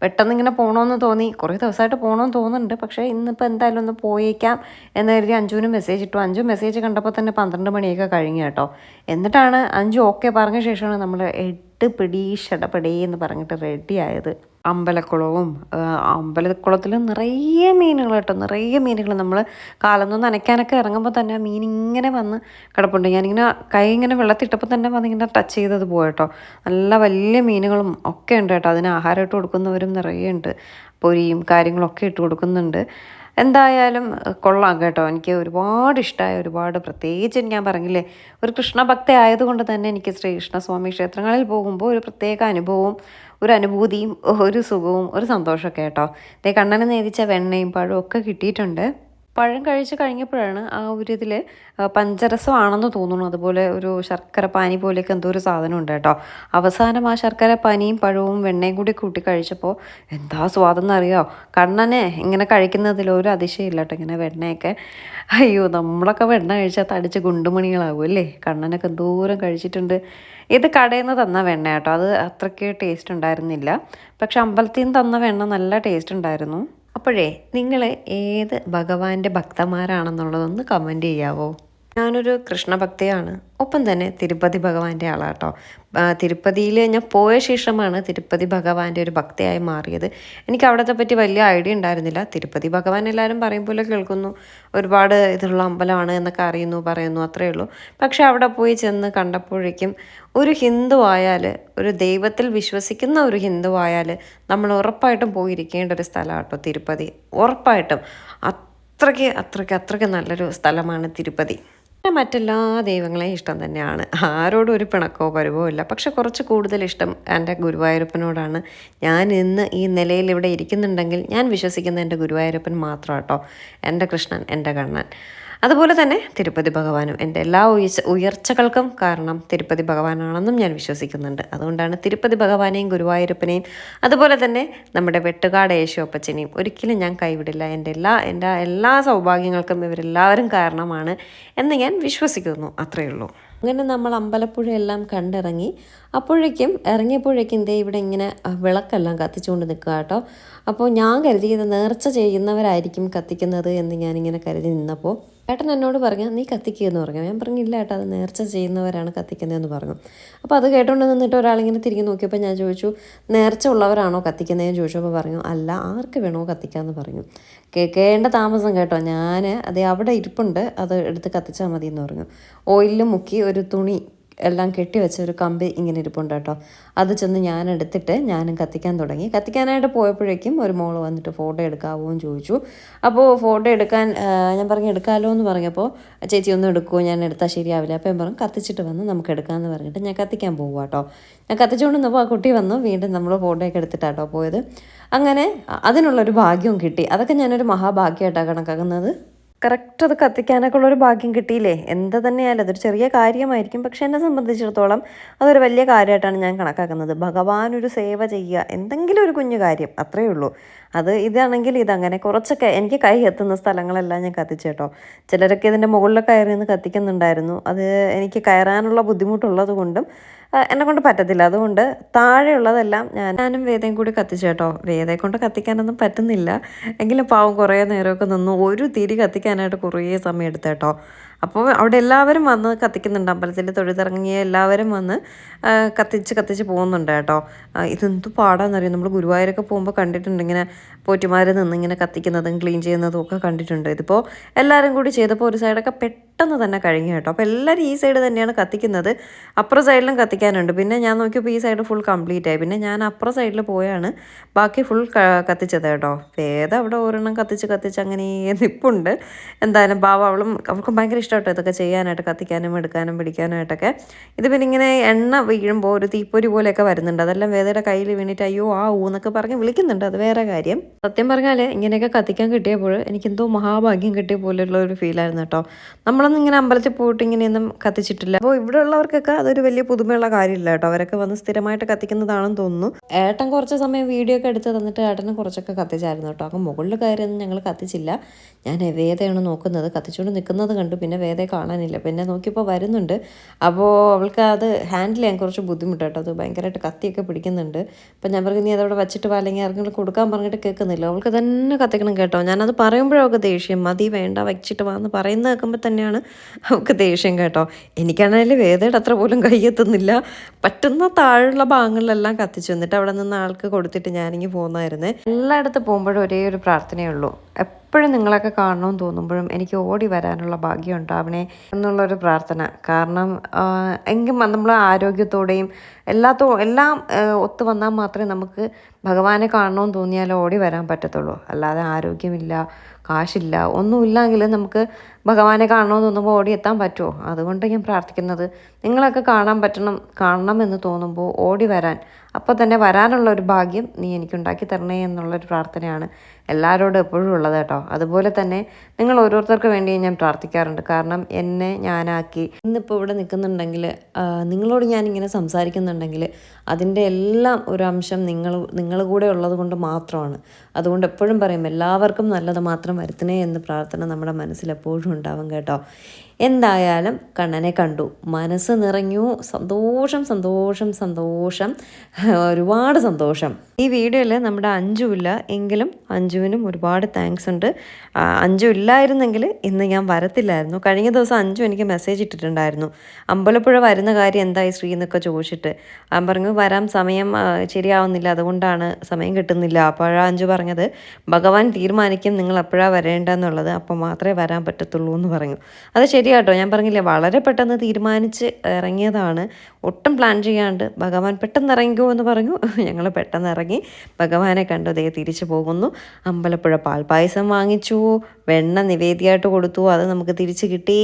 പെട്ടെന്ന് ഇങ്ങനെ പോകണമെന്ന് തോന്നി. കുറേ ദിവസമായിട്ട് പോകണമെന്ന് തോന്നുന്നുണ്ട്. പക്ഷേ ഇന്നിപ്പോൾ എന്തായാലും ഒന്ന് പോയേക്കാം എന്ന് കരുതി അഞ്ജുവിന് മെസ്സേജ് ഇട്ടു. അഞ്ജു മെസ്സേജ് കണ്ടപ്പോൾ തന്നെ 12 മണിയൊക്കെ കഴിഞ്ഞു കേട്ടോ. എന്നിട്ടാണ് അഞ്ജു ഓക്കെ പറഞ്ഞ ശേഷമാണ് നമ്മൾ 8 പിടി ഷടപടി എന്ന് പറഞ്ഞിട്ട് റെഡി ആയത്. അമ്പലക്കുളത്തിൽ നിറയെ മീനുകൾ കേട്ടോ, നിറയെ മീനുകൾ. നമ്മൾ കാലൊന്നും നനയ്ക്കാനൊക്കെ ഇറങ്ങുമ്പോൾ തന്നെ മീൻ ഇങ്ങനെ വന്ന് കിടപ്പുണ്ട്. ഞാനിങ്ങനെ കൈ ഇങ്ങനെ വെള്ളത്തിട്ടപ്പോൾ തന്നെ വന്നിങ്ങനെ ടച്ച് ചെയ്തത് പോയിട്ടോ. നല്ല വലിയ മീനുകളും ഒക്കെ ഉണ്ട് കേട്ടോ. അതിന് ആഹാരം ഇട്ട് കൊടുക്കുന്നവരും നിറയെ ഉണ്ട്. പൊരിയും കാര്യങ്ങളൊക്കെ ഇട്ട് കൊടുക്കുന്നുണ്ട്. എന്തായാലും കൊള്ളാം കേട്ടോ. എനിക്ക് ഒരുപാട് ഇഷ്ടമായ, ഒരുപാട് പ്രത്യേകിച്ച് ഞാൻ പറഞ്ഞില്ലേ, ഒരു കൃഷ്ണഭക്ത ആയതുകൊണ്ട് തന്നെ എനിക്ക് ശ്രീകൃഷ്ണസ്വാമി ക്ഷേത്രങ്ങളിൽ പോകുമ്പോൾ ഒരു പ്രത്യേക അനുഭവവും ഒരു അനുഭൂതിയും ഒരു സുഖവും ഒരു സന്തോഷമൊക്കെ കേട്ടോ. കണ്ണന് നേദിച്ച വെണ്ണയും പഴവും ഒക്കെ കിട്ടിയിട്ടുണ്ട്. പഴം കഴിച്ച് കഴിഞ്ഞപ്പോഴാണ് ആ ഒരു ഇതിൽ പഞ്ചരസമാണെന്ന് തോന്നുന്നു, അതുപോലെ ഒരു ശർക്കര പാനി പോലെയൊക്കെ എന്തോ ഒരു സാധനം ഉണ്ട് കേട്ടോ. അവസാനം ആ ശർക്കര പാനിയും പഴവും വെണ്ണയും കൂടി കൂട്ടി കഴിച്ചപ്പോൾ എന്താ സ്വാദെന്ന് അറിയാമോ. കണ്ണനെ ഇങ്ങനെ കഴിക്കുന്നതിൽ ഒരു അതിശയമില്ല കേട്ടോ. ഇങ്ങനെ വെണ്ണയൊക്കെ, അയ്യോ നമ്മളൊക്കെ വെണ്ണ കഴിച്ചാൽ തടിച്ച് ഗുണ്ടുമണികളാവും അല്ലേ. കണ്ണനൊക്കെ എന്തോരം കഴിച്ചിട്ടുണ്ട്. ഇത് കടയിൽ നിന്ന് തന്ന വെണ്ണ കേട്ടോ. അത് അത്രയ്ക്ക് ടേസ്റ്റ് ഉണ്ടായിരുന്നില്ല. പക്ഷെ അമ്പലത്തിൽ നിന്ന് തന്ന വെണ്ണ നല്ല ടേസ്റ്റ് ഉണ്ടായിരുന്നു. അപ്പോഴേ നിങ്ങൾ ഏത് ഭഗവാന്റെ ഭക്തന്മാരാണെന്നുള്ളതൊന്ന് കമൻറ്റ് ചെയ്യാവോ? ഞാനൊരു കൃഷ്ണഭക്തയാണ്. ഒപ്പം തന്നെ തിരുപ്പതി ഭഗവാന്റെ ആളാട്ടോ. തിരുപ്പതിയിൽ ഞാൻ പോയ ശേഷമാണ് തിരുപ്പതി ഭഗവാന്റെ ഒരു ഭക്തയായി മാറിയത്. എനിക്ക് അവിടത്തെ പറ്റി വലിയ ഐഡിയ ഉണ്ടായിരുന്നില്ല. തിരുപ്പതി ഭഗവാൻ എല്ലാവരും പറയും പോലെ കേൾക്കുന്നു. ഒരുപാട് ഇതുള്ള അമ്പലമാണ് എന്നൊക്കെ അറിയുന്നു, പറയുന്നു, അത്രയേ ഉള്ളൂ. പക്ഷെ അവിടെ പോയി ചെന്ന് കണ്ടപ്പോഴേക്കും ഒരു ഹിന്ദു ആയാൽ, ഒരു ദൈവത്തിൽ വിശ്വസിക്കുന്ന ഒരു ഹിന്ദു ആയാൽ നമ്മൾ ഉറപ്പായിട്ടും പോയിരിക്കേണ്ട ഒരു സ്ഥലമാട്ടോ തിരുപ്പതി. ഉറപ്പായിട്ടും അത്രയ്ക്ക് അത്രയ്ക്ക് അത്രയ്ക്ക് നല്ലൊരു സ്ഥലമാണ് തിരുപ്പതി. മറ്റെല്ലാ ദൈവങ്ങളെയും ഇഷ്ടം തന്നെയാണ്. ആരോടും ഒരു പിണക്കോ പരിവോ ഇല്ല. പക്ഷെ കുറച്ച് കൂടുതൽ ഇഷ്ടം എൻ്റെ ഗുരുവായൂരപ്പനോടാണ്. ഞാൻ ഇന്ന് ഈ നിലയിൽ ഇവിടെ ഇരിക്കുന്നുണ്ടെങ്കിൽ ഞാൻ വിശ്വസിക്കുന്ന എൻ്റെ ഗുരുവായൂരപ്പൻ മാത്രം കേട്ടോ. എൻ്റെ കൃഷ്ണൻ, എൻ്റെ കണ്ണൻ. അതുപോലെ തന്നെ തിരുപ്പതി ഭഗവാനും എൻ്റെ എല്ലാ ഉയർച്ചകൾക്കും കാരണം തിരുപ്പതി ഭഗവാനാണെന്നും ഞാൻ വിശ്വസിക്കുന്നുണ്ട്. അതുകൊണ്ടാണ് തിരുപ്പതി ഭഗവാനെയും ഗുരുവായൂരപ്പനെയും അതുപോലെ തന്നെ നമ്മുടെ വെട്ടുകാട് യേശുവപ്പച്ചനെയും ഒരിക്കലും ഞാൻ കൈവിടില്ല. എൻ്റെ എല്ലാ സൗഭാഗ്യങ്ങൾക്കും ഇവരെല്ലാവരും കാരണമാണ് എന്ന് ഞാൻ വിശ്വസിക്കുന്നു. അത്രയേ ഉള്ളൂ. അങ്ങനെ നമ്മൾ അമ്പലപ്പുഴയെല്ലാം കണ്ടിറങ്ങി. ഇറങ്ങിയപ്പോഴേക്കും ദേ ഇവിടെ ഇങ്ങനെ വിളക്കെല്ലാം കത്തിച്ചുകൊണ്ട് നിൽക്കുക കേട്ടോ. അപ്പോൾ ഞാൻ കരുതിയത് നേർച്ച ചെയ്യുന്നവരായിരിക്കും കത്തിക്കുന്നത് എന്ന് ഞാനിങ്ങനെ കരുതി നിന്നപ്പോൾ ഏട്ടൻ എന്നോട് പറഞ്ഞു, നീ കത്തിക്കുകയെന്ന് പറഞ്ഞു. ഞാൻ പറഞ്ഞു, ഇല്ല ഏട്ടാ, അത് നേർച്ച ചെയ്യുന്നവരാണ് കത്തിക്കുന്നതെന്ന് പറഞ്ഞു. അപ്പോൾ അത് കേട്ടുകൊണ്ട് നിന്നിട്ട് ഒരാളിങ്ങനെ തിരിഞ്ഞ് നോക്കിയപ്പോൾ ഞാൻ ചോദിച്ചു, നേർച്ച ഉള്ളവരാണോ കത്തിക്കുന്നതെന്ന് ചോദിച്ചപ്പോൾ പറഞ്ഞു, അല്ല, ആർക്ക് വേണോ കത്തിക്കാമെന്ന് പറഞ്ഞു. കേൾക്കേണ്ട താമസം കേട്ടോ. ഞാൻ അവിടെ ഇരിപ്പുണ്ട്, അത് എടുത്ത് കത്തിച്ചാൽ മതി എന്ന് പറഞ്ഞു. ഓയിലിൽ മുക്കി ഒരു തുണി എല്ലാം കെട്ടിവെച്ച ഒരു കമ്പി ഇങ്ങനെ ഇരിപ്പുണ്ട് കേട്ടോ. അത് ചെന്ന് ഞാൻ എടുത്തിട്ട് ഞാനും കത്തിക്കാൻ തുടങ്ങി. കത്തിക്കാനായിട്ട് പോയപ്പോഴേക്കും ഒരു മോള് വന്നിട്ട് ഫോട്ടോ എടുക്കാവോ എന്ന് ചോദിച്ചു. അപ്പോൾ ഫോട്ടോ എടുക്കാൻ ഞാൻ പറഞ്ഞു എടുക്കാമല്ലോ എന്ന് പറഞ്ഞപ്പോൾ, ചേച്ചി ഒന്നും എടുക്കുമോ, ഞാൻ എടുത്താൽ ശരിയാവില്ല. അപ്പോൾ ഞാൻ പറഞ്ഞു കത്തിച്ചിട്ട് വന്ന് നമുക്ക് എടുക്കാമെന്ന് പറഞ്ഞിട്ട് ഞാൻ കത്തിക്കാൻ പോകുക കേട്ടോ. ഞാൻ കത്തിച്ചുകൊണ്ട് നിന്നപ്പോൾ ആ കുട്ടി വന്നു. വീണ്ടും നമ്മൾ ഫോട്ടോയൊക്കെ എടുത്തിട്ടാട്ടോ പോയത്. അങ്ങനെ അതിനുള്ളൊരു ഭാഗ്യവും കിട്ടി. അതൊക്കെ ഞാനൊരു മഹാഭാഗ്യമായിട്ടാണ് കണക്കാക്കുന്നത്. കറക്റ്റ് അത് കത്തിക്കാനൊക്കെ ഉള്ളൊരു ഭാഗ്യം കിട്ടിയില്ലേ. എന്ത് തന്നെയായാലും അതൊരു ചെറിയ കാര്യമായിരിക്കും, പക്ഷെ എന്നെ സംബന്ധിച്ചിടത്തോളം അതൊരു വലിയ കാര്യമായിട്ടാണ് ഞാൻ കണക്കാക്കുന്നത്. ഭഗവാനൊരു സേവ ചെയ്യുക, എന്തെങ്കിലും ഒരു കുഞ്ഞു കാര്യം, അത്രയേ ഉള്ളൂ. ഇതാണെങ്കിൽ ഇതങ്ങനെ കുറച്ചൊക്കെ എനിക്ക് കൈ എത്തുന്ന സ്ഥലങ്ങളെല്ലാം ഞാൻ കത്തിച്ചു കേട്ടോ. ചിലരൊക്കെ ഇതിൻ്റെ മുകളിൽ കയറി നിന്ന് കത്തിക്കുന്നുണ്ടായിരുന്നു. അത് എനിക്ക് കയറാനുള്ള ബുദ്ധിമുട്ടുള്ളത് കൊണ്ടും എന്നെ കൊണ്ട് പറ്റത്തില്ല. അതുകൊണ്ട് താഴെയുള്ളതെല്ലാം ഞാനും വേദയും കൂടി കത്തിച്ചു കേട്ടോ. വേദയെ കൊണ്ട് കത്തിക്കാനൊന്നും പറ്റുന്നില്ല. എങ്കിലും പാവം കുറേ നേരമൊക്കെ നിന്ന് ഒരു തിരി കത്തിക്കാനായിട്ട് കുറേ സമയം എടുത്തു കേട്ടോ. അപ്പോൾ അവിടെ എല്ലാവരും വന്ന് കത്തിക്കുന്നുണ്ട്. അമ്പലത്തിൽ തൊഴുതിറങ്ങിയ എല്ലാവരും വന്ന് കത്തിച്ച് പോകുന്നുണ്ട് കേട്ടോ. ഇതെന്ത് പാടാന്നറിയാം. നമ്മൾ ഗുരുവായൂരൊക്കെ പോകുമ്പോൾ കണ്ടിട്ടുണ്ട് ഇങ്ങനെ പോറ്റിമാർ നിന്ന് ഇങ്ങനെ കത്തിക്കുന്നതും ക്ലീൻ ചെയ്യുന്നതും ഒക്കെ കണ്ടിട്ടുണ്ട്. ഇതിപ്പോൾ എല്ലാവരും കൂടി ചെയ്തപ്പോൾ ഒരു സൈഡൊക്കെ പെട്ടെന്ന് തന്നെ കഴിഞ്ഞു കേട്ടോ. അപ്പോൾ എല്ലാവരും ഈ സൈഡ് തന്നെയാണ് കത്തിക്കുന്നത്. അപ്പുറം സൈഡിലും കത്തിക്കാനുണ്ട്. പിന്നെ ഞാൻ നോക്കിയപ്പോൾ ഈ സൈഡ് ഫുൾ കംപ്ലീറ്റ് ആയി. പിന്നെ ഞാൻ അപ്പുറം സൈഡിൽ പോയാണ് ബാക്കി ഫുൾ കത്തിച്ചത് കേട്ടോ. വേദ അവിടെ ഒരെണ്ണം കത്തിച്ച് അങ്ങനെ നിൽപ്പുണ്ട്. എന്തായാലും അവൾക്കും ഭയങ്കര ഇഷ്ടം കേട്ടോ ഇതൊക്കെ ചെയ്യാനായിട്ട്, കത്തിക്കാനും എടുക്കാനും പിടിക്കാനായിട്ടൊക്കെ. ഇത് പിന്നെ ഇങ്ങനെ എണ്ണ വീഴുമ്പോൾ ഒരു തീപ്പൊരി പോലെയൊക്കെ വരുന്നുണ്ട്. അതെല്ലാം വേദയുടെ കയ്യിൽ വീണിട്ട് അയ്യോ ആ ഊന്നൊക്കെ പറഞ്ഞ് വിളിക്കുന്നുണ്ട്. അത് വേറെ കാര്യം. സത്യം പറഞ്ഞാൽ ഇങ്ങനെയൊക്കെ കത്തിക്കാൻ കിട്ടിയപ്പോൾ എനിക്കെന്തോ മഹാഭാഗ്യം കിട്ടിയ പോലെയുള്ള ഒരു ഫീലായിരുന്നു കേട്ടോ. നമ്മളൊന്നും ഇങ്ങനെ അമ്പലത്തിൽ പോയിട്ട് ഇങ്ങനെയൊന്നും കത്തിച്ചിട്ടില്ല. അപ്പോൾ ഇവിടെ ഉള്ളവർക്കൊക്കെ അതൊരു വലിയ പുതുമയുള്ള കാര്യമില്ല കേട്ടോ. അവരൊക്കെ വന്ന് സ്ഥിരമായിട്ട് കത്തിക്കുന്നതാണെന്ന് തോന്നുന്നു. ഏട്ടൻ കുറച്ച് സമയം വീഡിയോ ഒക്കെ എടുത്ത് തന്നിട്ട് ഏട്ടന് കുറച്ചൊക്കെ കത്തിച്ചായിരുന്നു കേട്ടോ. അപ്പോൾ മുകളിൽ കയറിയൊന്നും ഞങ്ങൾ കത്തിച്ചില്ല. ഞാൻ വേദയാണ് നോക്കുന്നത്. കത്തിച്ചുകൊണ്ട് നിൽക്കുന്നത് കണ്ടു. പിന്നെ വേദയെ കാണാനില്ല. പിന്നെ നോക്കിയപ്പോൾ വരുന്നുണ്ട്. അപ്പോൾ അവൾക്ക് അത് ഹാൻഡിൽ ചെയ്യാൻ കുറച്ച് ബുദ്ധിമുട്ട് കേട്ടോ. അത് ഭയങ്കരമായിട്ട് കത്തിയൊക്കെ പിടിക്കുന്നുണ്ട്. അപ്പം ഞാൻ പറഞ്ഞു, നീ അതവിടെ വെച്ചിട്ട് വാ, അല്ലെങ്കിൽ ആർക്കെങ്കിലും കൊടുക്കാൻ പറഞ്ഞിട്ട് കേൾക്കുന്നില്ല. അവൾക്ക് തന്നെ കത്തിക്കണം കേട്ടോ. ഞാനത് പറയുമ്പോഴൊക്കെ ദേഷ്യം, മതി വേണ്ട വെച്ചിട്ട് വാ എന്ന് പറയുന്നത് കേൾക്കുമ്പോൾ തന്നെയാണ് അവൾക്ക് ദേഷ്യം കേട്ടോ. എനിക്കാണെങ്കിൽ വേദയുടെ അത്ര പോലും കയ്യെത്തുന്നില്ല. പറ്റുന്ന താഴെയുള്ള ഭാഗങ്ങളിലെല്ലാം കത്തിച്ചു. എന്നിട്ട് അവിടെ നിന്ന് ആൾക്ക് കൊടുത്തിട്ട് ഞാനിങ്ങി പോകുന്നതായിരുന്നേ. എല്ലായിടത്തും പോകുമ്പോഴും ഒരേ ഒരു പ്രാർത്ഥനയേ ഉള്ളൂ. എപ്പോഴും നിങ്ങളൊക്കെ കാണണമെന്ന് തോന്നുമ്പോഴും എനിക്ക് ഓടി വരാനുള്ള ഭാഗ്യം ഉണ്ടാവണേ എന്നുള്ളൊരു പ്രാർത്ഥന. കാരണം എങ്കിൽ നമ്മൾ ആരോഗ്യത്തോടെയും എല്ലാം ഒത്തു വന്നാൽ മാത്രമേ നമുക്ക് ഭഗവാനെ കാണണമെന്ന് തോന്നിയാൽ ഓടി വരാൻ പറ്റത്തുള്ളൂ. അല്ലാതെ ആരോഗ്യമില്ല, കാശില്ല, ഒന്നുമില്ലെങ്കിൽ നമുക്ക് ഭഗവാനെ കാണണമെന്ന് തോന്നുമ്പോൾ ഓടി എത്താൻ പറ്റുമോ? അതുകൊണ്ട് ഞാൻ പ്രാർത്ഥിക്കുന്നത് നിങ്ങളൊക്കെ കാണണം എന്ന് തോന്നുമ്പോൾ ഓടി വരാൻ, അപ്പോൾ തന്നെ വരാനുള്ള ഒരു ഭാഗ്യം നീ എനിക്കുണ്ടാക്കി തരണേ എന്നുള്ളൊരു പ്രാർത്ഥനയാണ് എല്ലാവരോടും എപ്പോഴും ഉള്ളത് കേട്ടോ. അതുപോലെ തന്നെ നിങ്ങൾ ഓരോരുത്തർക്ക് വേണ്ടിയും ഞാൻ പ്രാർത്ഥിക്കാറുണ്ട്. കാരണം എന്നെ ഞാനാക്കി ഇന്നിപ്പോൾ ഇവിടെ നിൽക്കുന്നുണ്ടെങ്കിൽ, നിങ്ങളോട് ഞാനിങ്ങനെ സംസാരിക്കുന്നുണ്ടെങ്കിൽ അതിൻ്റെ എല്ലാം ഒരു അംശം നിങ്ങൾ കൂടെ ഉള്ളത് കൊണ്ട് മാത്രമാണ്. അതുകൊണ്ട് എപ്പോഴും പറയും എല്ലാവർക്കും നല്ലത് മാത്രം വരുത്തണേ എന്ന പ്രാർത്ഥന നമ്മുടെ മനസ്സിൽ എപ്പോഴും ഉണ്ടാവും കേട്ടോ. എന്തായാലും കണ്ണനെ കണ്ടു, മനസ്സ് നിറഞ്ഞു. സന്തോഷം, ഒരുപാട് സന്തോഷം. ഈ വീഡിയോയിൽ നമ്മുടെ അഞ്ജു ഇല്ല എങ്കിലും അഞ്ജുവിനും ഒരുപാട് താങ്ക്സ് ഉണ്ട്. അഞ്ജു ഇല്ലായിരുന്നെങ്കിൽ ഇന്ന് ഞാൻ വരത്തില്ലായിരുന്നു. കഴിഞ്ഞ ദിവസം അഞ്ജു എനിക്ക് മെസ്സേജ് ഇട്ടിട്ടുണ്ടായിരുന്നു, അമ്പലപ്പുഴ വരുന്ന കാര്യം എന്തായി ശ്രീ എന്നൊക്കെ ചോദിച്ചിട്ട്. അവൻ പറഞ്ഞു വരാൻ സമയം ശരിയാവുന്നില്ല, അതുകൊണ്ടാണ് സമയം കിട്ടുന്നില്ല. അപ്പോഴാണ് അഞ്ജു പറഞ്ഞത് ഭഗവാൻ തീരുമാനിക്കും നിങ്ങൾ എപ്പോഴാണ് വരേണ്ടതെന്നുള്ളത്, അപ്പോൾ മാത്രമേ വരാൻ പറ്റത്തുള്ളൂ എന്ന് പറഞ്ഞു. അത് ശരിയാട്ടോ, ഞാൻ പറഞ്ഞില്ലേ വളരെ പെട്ടെന്ന് തീരുമാനിച്ച് ഇറങ്ങിയതാണ്, ഒട്ടും പ്ലാൻ ചെയ്യാണ്ട്. ഭഗവാൻ പെട്ടെന്ന് ഇറങ്ങിക്കോ എന്ന് പറഞ്ഞു. ഞങ്ങൾ പെട്ടെന്ന് ഇറങ്ങി ഭഗവാനെ കണ്ടു. ദേ തിരിച്ചു പോകുന്നു. അമ്പലപ്പുഴ പാൽപ്പായസം വാങ്ങിച്ചു, വെണ്ണ നിവേദ്യമായിട്ട് കൊടുത്തു, അത് നമുക്ക് തിരിച്ച് കിട്ടി.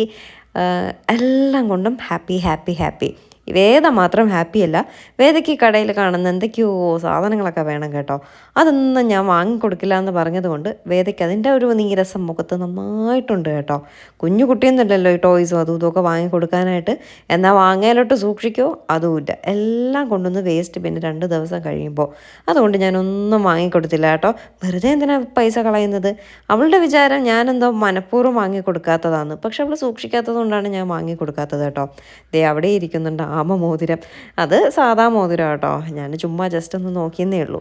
എല്ലാം കൊണ്ടും ഹാപ്പി ഹാപ്പി ഹാപ്പി. വേദ മാത്രം ഹാപ്പിയല്ല. വേദയ്ക്ക് കടയിൽ കാണുന്ന എന്തൊക്കെയോ സാധനങ്ങളൊക്കെ വേണം കേട്ടോ. അതൊന്നും ഞാൻ വാങ്ങിക്കൊടുക്കില്ല എന്ന് പറഞ്ഞതുകൊണ്ട് വേദയ്ക്ക് അതിൻ്റെ ഒരു നീരസം മുഖത്ത് നന്നായിട്ടുണ്ട് കേട്ടോ. കുഞ്ഞു കുട്ടിയൊന്നുമില്ലല്ലോ ഈ ടോയ്സും അതും ഇതൊക്കെ വാങ്ങിക്കൊടുക്കാനായിട്ട്. എന്നാൽ വാങ്ങാലോട്ട് സൂക്ഷിക്കോ അതുമില്ല, എല്ലാം കൊണ്ടുവന്ന് വേസ്റ്റ് പിന്നെ 2 ദിവസം കഴിയുമ്പോൾ. അതുകൊണ്ട് ഞാനൊന്നും വാങ്ങിക്കൊടുത്തില്ല കേട്ടോ. വെറുതെ എന്തിനാ പൈസ കളയുന്നത്? അവളുടെ വിചാരം ഞാനെന്തോ മനഃപൂർവ്വം വാങ്ങിക്കൊടുക്കാത്തതാണ്, പക്ഷെ അവൾ സൂക്ഷിക്കാത്തത് കൊണ്ടാണ് ഞാൻ വാങ്ങിക്കൊടുക്കാത്തത് കേട്ടോ. ദേ അവിടെ ഇരിക്കുന്നുണ്ട് മോതിരം. അത് സാധാ മോതിരം കേട്ടോ, ഞാൻ ചുമ്മാ ജസ്റ്റ് ഒന്ന് നോക്കിയെന്നേ ഉള്ളൂ.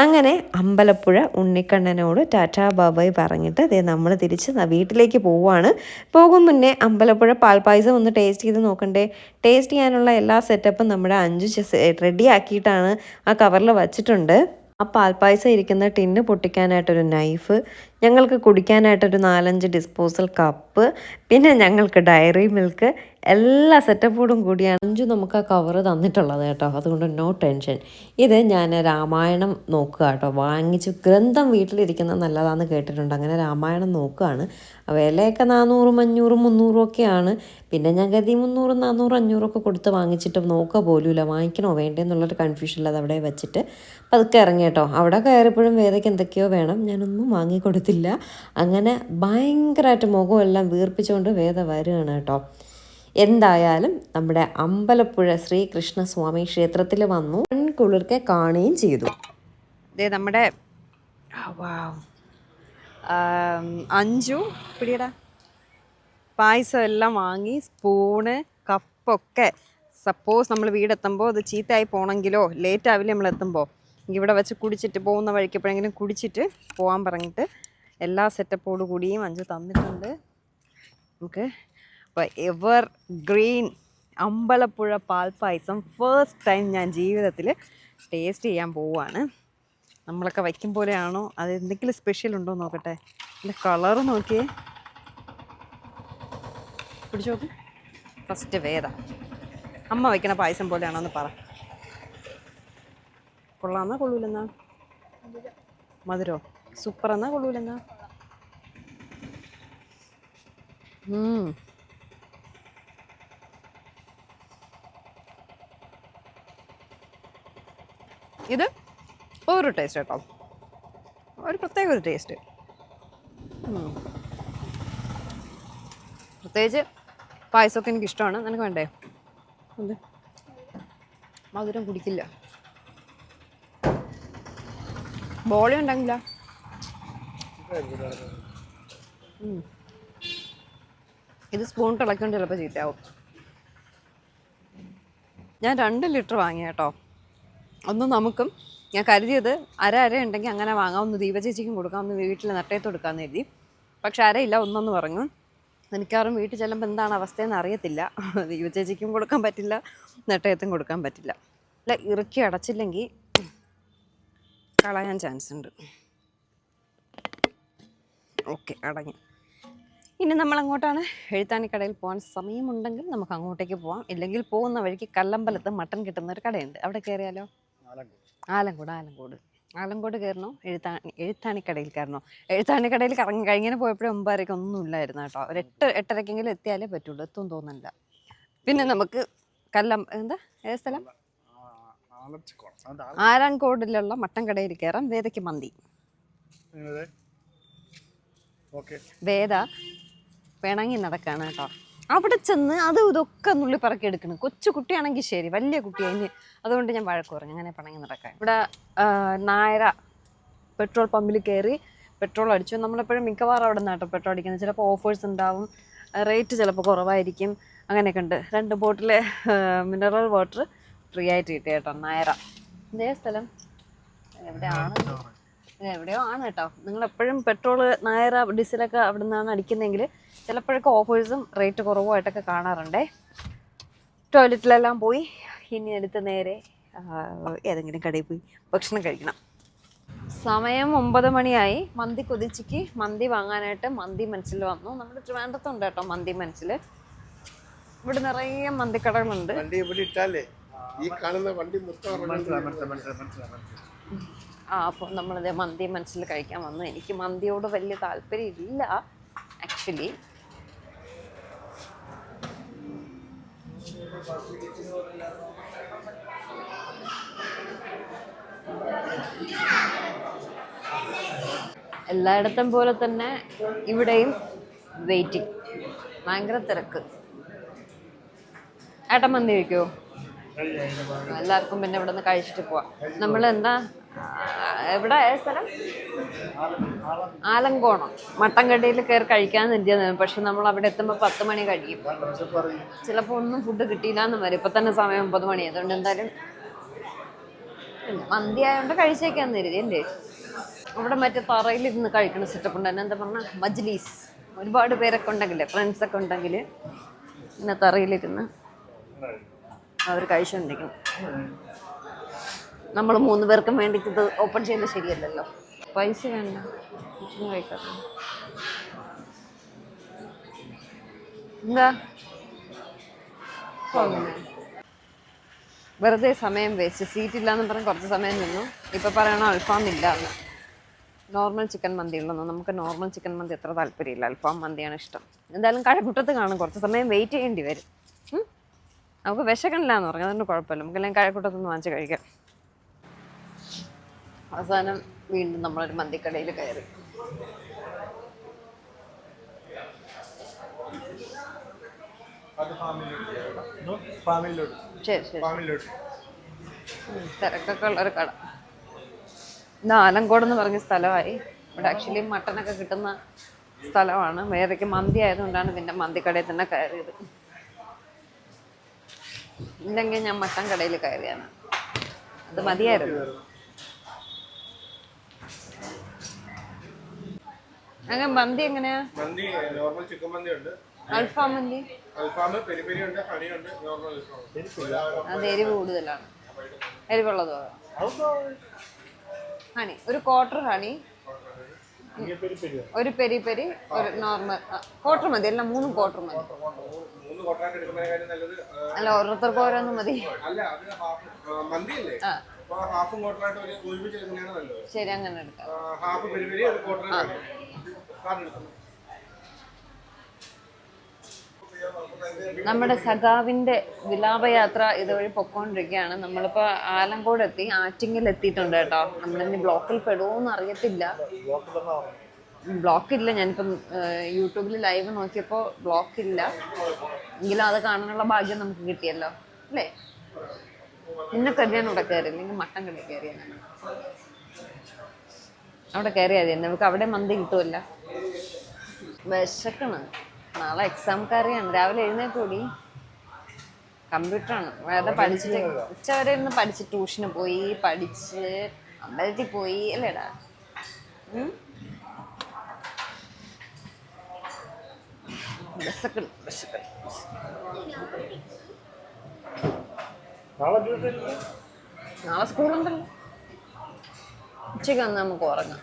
അങ്ങനെ അമ്പലപ്പുഴ ഉണ്ണിക്കണ്ണനോട് ടാറ്റാ ബാബായ് പറഞ്ഞിട്ട് ദേ നമ്മൾ തിരിച്ച് വീട്ടിലേക്ക് പോവുകയാണ്. പോകും മുന്നേ അമ്പലപ്പുഴ പാൽപ്പായസം ഒന്ന് ടേസ്റ്റ് ചെയ്ത് നോക്കണ്ടേ. ടേസ്റ്റ് ചെയ്യാനുള്ള എല്ലാ സെറ്റപ്പും നമ്മുടെ അഞ്ച് റെഡി ആക്കിയിട്ടാണ് ആ കവറിൽ വച്ചിട്ടുണ്ട്. ആ പാൽപ്പായസം ഇരിക്കുന്ന ടിന്ന് പൊട്ടിക്കാനായിട്ടൊരു നൈഫ്, ഞങ്ങൾക്ക് കുടിക്കാനായിട്ടൊരു 4-5 ഡിസ്പോസൽ കപ്പ്, പിന്നെ ഞങ്ങൾക്ക് ഡയറി മിൽക്ക്, എല്ലാ സെറ്റപ്പോടും കൂടിയാണ് അഞ്ചു നമുക്ക് ആ കവറ് തന്നിട്ടുള്ളത് കേട്ടോ. അതുകൊണ്ട് നോ ടെൻഷൻ. ഇത് ഞാൻ രാമായണം നോക്കുക കേട്ടോ, വാങ്ങിച്ചു. ഗ്രന്ഥം വീട്ടിലിരിക്കുന്നത് നല്ലതാണെന്ന് കേട്ടിട്ടുണ്ട്, അങ്ങനെ രാമായണം നോക്കുകയാണ്. വിലയൊക്കെ 400, 500, 300 ഒക്കെയാണ്. പിന്നെ ഞാൻ ഗതി 300, 400, 500 ഒക്കെ കൊടുത്ത് വാങ്ങിച്ചിട്ട് നോക്കുക പോലുമില്ല, വാങ്ങിക്കണോ വേണ്ടെന്നുള്ളൊരു കൺഫ്യൂഷനിൽ അത് അവിടെ വെച്ചിട്ട് പതുക്കെ ഇറങ്ങി കേട്ടോ. അവിടെ കയറിയപ്പോഴും വേദയ്ക്ക് എന്തൊക്കെയോ വേണം, ഞാനൊന്നും വാങ്ങിക്കൊടുത്തില്ല. അങ്ങനെ ഭയങ്കരമായിട്ട് മുഖമെല്ലാം വീർപ്പിച്ചുകൊണ്ട് വേദ വരികയാണ് കേട്ടോ. എന്തായാലും നമ്മുടെ അമ്പലപ്പുഴ ശ്രീകൃഷ്ണസ്വാമി ക്ഷേത്രത്തിൽ വന്നു, കുളിർക്കെ കാണുകയും ചെയ്തു. ഇതേ നമ്മുടെ അഞ്ചു പിടിയടാ പായസം എല്ലാം വാങ്ങി, സ്പൂണ് കപ്പൊക്കെ. സപ്പോസ് നമ്മൾ വീടെത്തുമ്പോൾ അത് ചീത്തയായി പോകണമെങ്കിലോ ലേറ്റ് ആവില്ലേ നമ്മൾ എത്തുമ്പോൾ, ഇവിടെ വെച്ച് കുടിച്ചിട്ട് പോകുന്ന വഴിക്ക് എപ്പോഴെങ്കിലും കുടിച്ചിട്ട് പോകാൻ പറഞ്ഞിട്ട് എല്ലാ സെറ്റപ്പോടു കൂടിയും അഞ്ചു തന്നിട്ടുണ്ട് നമുക്ക്. അപ്പോൾ എവർ ഗ്രീൻ അമ്പലപ്പുഴ പാൽപ്പായസം ഫസ്റ്റ് ടൈം ഞാൻ ജീവിതത്തിൽ ടേസ്റ്റ് ചെയ്യാൻ പോവുകയാണ്. നമ്മളൊക്കെ വയ്ക്കും പോലെയാണോ, അത് എന്തെങ്കിലും സ്പെഷ്യൽ ഉണ്ടോ നോക്കട്ടെ. എൻ്റെ കളറ് നോക്കിയേ, പിടിച്ചു നോക്ക്. ഫസ്റ്റ് വേദ അമ്മ വയ്ക്കണ പായസം പോലെയാണോ എന്ന് പറ. കൊള്ളാമെന്നാ കൊള്ളൂലെന്നാ? മധുരോ സൂപ്പർ എന്നാ കൊള്ളൂലെന്നാ? ഇത് ഒരു ടേസ്റ്റ് കേട്ടോ, ഒരു പ്രത്യേക ഒരു ടേസ്റ്റ്. പ്രത്യേകിച്ച് പായസമൊക്കെ എനിക്കിഷ്ടമാണ്. നിനക്ക് വേണ്ടേ? എന്ത് മധുരം കുടിക്കില്ല, ബോളി ഉണ്ടെങ്കില. ഇത് സ്പൂൺ തിളക്കൊണ്ട് ചിലപ്പോൾ ചീത്തയാവും. ഞാൻ 2 ലിറ്റർ വാങ്ങി കേട്ടോ. ഒന്നും നമുക്കും ഞാൻ കരുതിയത് അര ഉണ്ടെങ്കിൽ അങ്ങനെ വാങ്ങാം, ഒന്ന് ദീപചേച്ചിക്കും കൊടുക്കാം, ഒന്ന് വീട്ടിൽ നട്ടയത്ത് കൊടുക്കാമെന്ന് കരുതി. പക്ഷെ അരയില്ല, ഒന്നെന്ന് പറഞ്ഞു. എനിക്കാറും വീട്ടിൽ ചെല്ലുമ്പോൾ എന്താണ് അവസ്ഥയെന്ന് അറിയത്തില്ല. ദീപചേച്ചിക്കും കൊടുക്കാൻ പറ്റില്ല, നട്ടയത്തും കൊടുക്കാൻ പറ്റില്ല. അല്ല ഇറുക്കി അടച്ചില്ലെങ്കിൽ കളയാൻ ചാൻസ് ഉണ്ട്. ഓക്കെ അടങ്ങി. ഇനി നമ്മളങ്ങോട്ടാണ് എഴുത്താണിക്കടയിൽ പോകാൻ സമയമുണ്ടെങ്കിൽ നമുക്ക് അങ്ങോട്ടേക്ക് പോവാം. ഇല്ലെങ്കിൽ പോകുന്ന വഴിക്ക് കല്ലമ്പലത്ത് മട്ടൻ കിട്ടുന്ന ഒരു കടയുണ്ട്, അവിടെ കയറിയാലോ? ആലങ്കോട് കയറണോ എഴുത്താണിക്കടയിൽ കയറണോ? എഴുത്താണിക്കടയിൽ കറങ്ങി കഴിഞ്ഞതിന് പോയപ്പോഴും 9:30 ഒന്നും ഇല്ലായിരുന്നു കേട്ടോ. ഒരു 8-8:30 എത്തിയാലേ പറ്റുള്ളൂ, എത്തും തോന്നുന്നില്ല. പിന്നെ നമുക്ക് എന്താ ഏത് സ്ഥലം, ആലങ്കോടിലുള്ള മട്ടൻ കടയിൽ കയറാം. വേദയ്ക്ക് മന്തി. വേദ പിണങ്ങി നടക്കാണ് കേട്ടോ. അവിടെ ചെന്ന് അതും ഇതൊക്കെ നുള്ളി പറക്കി എടുക്കണം. കൊച്ചു കുട്ടിയാണെങ്കിൽ ശരി, വലിയ കുട്ടിയായി, അതുകൊണ്ട് ഞാൻ വഴക്ക് പറഞ്ഞു അങ്ങനെ പിണങ്ങി നടക്കാൻ. ഇവിടെ നായര പെട്രോൾ പമ്പിൽ കയറി പെട്രോൾ അടിച്ചു. നമ്മളെപ്പോഴും മിക്കവാറും അവിടെ നിന്നാട്ടോ പെട്രോൾ അടിക്കുന്നത്. ചിലപ്പോൾ ഓഫേഴ്സ് ഉണ്ടാവും, റേറ്റ് ചിലപ്പോൾ കുറവായിരിക്കും, അങ്ങനെയൊക്കെ ഉണ്ട്. 2 ബോട്ടിൽ മിനറൽ വാട്ടർ ഫ്രീ ആയിട്ട് കിട്ടിയ കേട്ടോ നായര. ഇതേ സ്ഥലം എവിടെയാണ്? എവിടെയോ ആണ് കേട്ടോ. നിങ്ങൾ എപ്പോഴും പെട്രോൾ നായര ഡീസലൊക്കെ അവിടെ നിന്നാണ് അടിക്കുന്നതെങ്കിൽ ചിലപ്പോഴൊക്കെ ഓഫേഴ്സും റേറ്റ് കുറവുമായിട്ടൊക്കെ കാണാറുണ്ടേ. ടോയ്ലറ്റിലെല്ലാം പോയി ഇനി അടുത്ത് നേരെ ഏതെങ്കിലും കടയിൽ പോയി ഭക്ഷണം കഴിക്കണം. സമയം 9 മണിയായി. മന്തി കൊതിച്ചിക്ക് മന്തി വാങ്ങാനായിട്ട് മന്തി മനസ്സിൽ വന്നു. നമ്മുടെ ട്രിവാൻഡ്രത്തുണ്ട് കേട്ടോ മന്തി മനസ്സിൽ. ഇവിടെ നിറയെ മന്തിക്കടകളുണ്ട്. അപ്പോൾ നമ്മളിത് മന്തി മനസ്സിൽ കഴിക്കാൻ വന്നു. എനിക്ക് മന്തിയോട് വലിയ താല്പര്യം ഇല്ല ആക്ച്വലി. എല്ലായിടത്തും പോലെ തന്നെ ഇവിടെയും വെയിറ്റിംഗ്, ഭയങ്കര തിരക്ക്. ഏട്ടൻ മന്തി കഴിക്കുമോ? എല്ലാവർക്കും പിന്നെ ഇവിടെ നിന്ന് കഴിച്ചിട്ട് പോവാം. നമ്മൾ എന്താ എവിടെ സ്ഥലം? ആലങ്കോണം. മട്ടൻകടയിൽ കയറി കഴിക്കാമെന്ന് കരുതിയതാണ്. പക്ഷെ നമ്മൾ അവിടെ എത്തുമ്പോൾ 10 മണി കഴിയും. ചിലപ്പോൾ ഒന്നും ഫുഡ് കിട്ടിയില്ല എന്ന് വരും. ഇപ്പം തന്നെ സമയം 9 മണി. അതുകൊണ്ട് എന്തായാലും മന്തി ആയതുകൊണ്ട് കഴിച്ചേക്കാന്ന് കരുതി. എൻ്റെ അവിടെ മറ്റേ തറയിലിരുന്ന് കഴിക്കണ സെറ്റപ്പ് ഉണ്ട്. എന്താ പറഞ്ഞാൽ മജ്ലീസ്. ഒരുപാട് പേരൊക്കെ ഉണ്ടെങ്കിൽ, ഫ്രണ്ട്സൊക്കെ ഉണ്ടെങ്കിൽ ഇങ്ങനെ തറയിലിരുന്ന് അവർ കഴിച്ചുകൊണ്ടിരിക്കണം. നമ്മൾ 3 പേർക്കും വേണ്ടിയിട്ട് ഇത് ഓപ്പൺ ചെയ്യുന്നത് ശരിയല്ലല്ലോ. പൈസ വേണ്ട കഴിക്കാത്ത എന്താ വെറുതെ സമയം വേസ്റ്റ്. സീറ്റ് ഇല്ലാന്ന് പറഞ്ഞ് കുറച്ച് സമയം നിന്നു. ഇപ്പം പറയണോ അൽഫാം ഇല്ല എന്ന്. നോർമൽ ചിക്കൻ മന്തി ഉള്ളൂ. നമുക്ക് നോർമൽ ചിക്കൻ മന്തി അത്ര താല്പര്യമില്ല. അൽഫാം മന്തിയാണ് ഇഷ്ടം. എന്തായാലും കഴക്കൂട്ടത്ത് കാണും. കുറച്ച് സമയം വെയിറ്റ് ചെയ്യേണ്ടി വരും. നമുക്ക് വിശക്കണില്ല എന്ന് പറഞ്ഞു. അതുകൊണ്ട് കുഴപ്പമില്ല. നമുക്കെല്ലാം കഴക്കൂട്ടത്തൊന്ന് വാങ്ങിച്ച് കഴിക്കാം. അവസാനം വീണ്ടും നമ്മളൊരു മന്തിക്കടയിൽ കയറി. ശരി ശരി. തിരക്കൊക്കെ ഉള്ളൊരു കട. ഇത് ആലങ്കോട് എന്ന് പറഞ്ഞ സ്ഥലമായി. ഇവിടെ ആക്ച്വലി മട്ടനൊക്കെ കിട്ടുന്ന സ്ഥലമാണ്. വേറെക്ക് മന്തി ആയതുകൊണ്ടാണ് പിന്നെ മന്തിക്കടയിൽ തന്നെ കയറിയത്. ഇല്ലെങ്കിൽ ഞാൻ മട്ടൻ കടയിൽ കയറിയാണ്. അത് മതിയായിരുന്നു. അങ്ങനെ മന്തി എങ്ങനെയാ?
നോർമൽ ചിക്കൻ മന്തി ഉണ്ട്,
അൽഫാം മന്തി,
പെരി പെരി ഉണ്ട്, ഹണി ഉണ്ട്, നോർമൽ
അത് എരിവ് കൂടുതലാണ്. എരിവുള്ളതോ? ഹണി ഒരു ക്വാർട്ടർ ഹണി, ഒരു പെരി പെരി, ഒരു നോർമൽ ക്വാർട്ടർ മതി. എല്ലാം 3 ക്വാർട്ടർ മതി. അല്ല ഓരോരുത്തർക്കും ഓരോന്നും മതി. ശരി അങ്ങനെ എടുക്കാം. നമ്മുടെ സഖാവിന്റെ വിലാപയാത്ര ഇതുവഴി പൊക്കോണ്ടിരിക്കുകയാണ്. നമ്മളിപ്പോ ആലങ്കോട് എത്തി, ആറ്റിങ്ങിൽ എത്തിയിട്ടുണ്ട് കേട്ടോ. നമ്മളിനി ബ്ലോക്കിൽ പെടുമോന്ന് അറിയത്തില്ല. ബ്ലോക്കില്ല. ഞാനിപ്പം യൂട്യൂബിൽ ലൈവ് നോക്കിയപ്പോൾ ബ്ലോക്കില്ല. എങ്കിലും അത് കാണാനുള്ള ഭാഗ്യം നമുക്ക് കിട്ടിയല്ലോ അല്ലേ? ഇന്നെ കരുതിയാണ് ഇവിടെ കയറി, അല്ലെങ്കിൽ മട്ടൻ കടയിൽ കയറിയാണ്. അവിടെ കയറിയാൽ മതി. നമുക്ക് അവിടെ മന്തി കിട്ടുമല്ല. വിശക്കണം. നാളെ എക്സാംക്കാരെയാണ്. രാവിലെ എഴുന്നേൽക്കൂടി. കമ്പ്യൂട്ടറാണ്. വേറെ പഠിച്ചിട്ട് ഉച്ചവരെ ഇരുന്ന് പഠിച്ച് ട്യൂഷന് പോയി, പഠിച്ച് അമ്പലത്തിൽ പോയി അല്ലേടാ. നാളെ സ്കൂളുണ്ടല്ലോ. ഉച്ചയ്ക്ക് വന്ന് നമുക്ക് ഉറങ്ങാം.